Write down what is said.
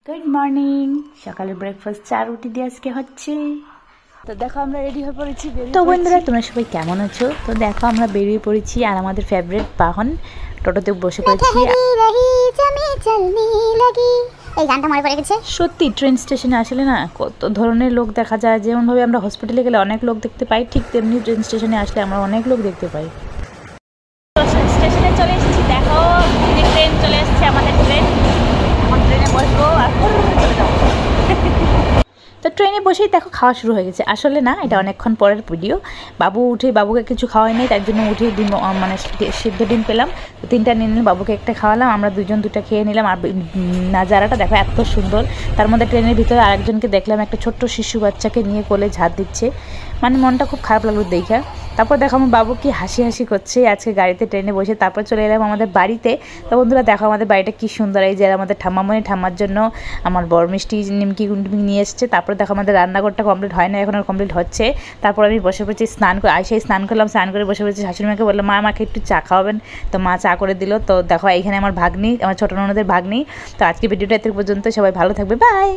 Good morning. সকালে breakfast চা রুটি দিয়ে আজকে হচ্ছে। তো দেখো আমরা রেডি হয়ে পড়েছি। তো বন্ধুরা তোমরা সবাই কেমন আছো? তো দেখো আমরা বেরিয়ে পড়েছি আর আমাদের ফেভারিট বাহন টোটোতে বসে পড়েছি। এই গানটা মনে পড়ে গেছে। সত্যি ট্রেন স্টেশনে আসলে না কত ধরনের লোক দেখা যায়। যেমনভাবে আমরা হসপিটালে গেলে অনেক লোক দেখতে পাই, ঠিক তেমনি ট্রেন স্টেশনে আসলে আমরা অনেক লোক দেখতে পাই। স্টেশনে চলে এসেছি, দেখো ট্রেন চলে এসেছে, আমাদের ট্রেন। এখন ট্রেনে বসবো আর চলে যাবো। তো ট্রেনে বসেই দেখো খাওয়া শুরু হয়ে গেছে। আসলে না, এটা অনেকক্ষণ পরের ভিডিও। বাবুকে কিছু খাওয়াই নাই, তার জন্য উঠে ডিম মানে সিদ্ধ ডিম পেলাম, তো 3টা নিয়ে নিলাম। বাবুকে একটা খাওয়ালাম, আমরা 2টা খেয়ে নিলাম। আর নাজারাটা দেখো এত সুন্দর। তার মধ্যে ট্রেনের ভিতরে আরেকজনকে দেখলাম, একটা ছোট্ট শিশু বাচ্চাকে নিয়ে কোলে ঝাঁট দিচ্ছে। মানে মনটা খুব খারাপ লাগলো দেখা। তারপর দেখো আমার বাবু কি হাসি করছে আজকে গাড়িতে ট্রেনে বসে। তারপর চলে এলাম আমাদের বাড়িতে। তো বন্ধুরা দেখো আমাদের বাড়িটা কি সুন্দর। এই যে আমাদের ঠাম্মার জন্য আমার বড় মিষ্টি নিমকি নিয়ে এসছে। তারপরে দেখো আমাদের রান্নাঘরটা কমপ্লিট হয় না, এখন আর কমপ্লিট হচ্ছে। তারপর আমি বসে পড়েছি স্নান করে, স্নান করলাম। স্নান করে বসে পড়েছি। শাশুড়ি মাকে বললাম, মা আমাকে একটু চা খাওয়াবেন। তো মা চা করে দিল। তো দেখো এইখানে আমার ভাগ্নি, আমার ছোটো ননদের ভাগ্নি। তো আজকে ভিডিওটা এত পর্যন্ত। সবাই ভালো থাকবে, বাই।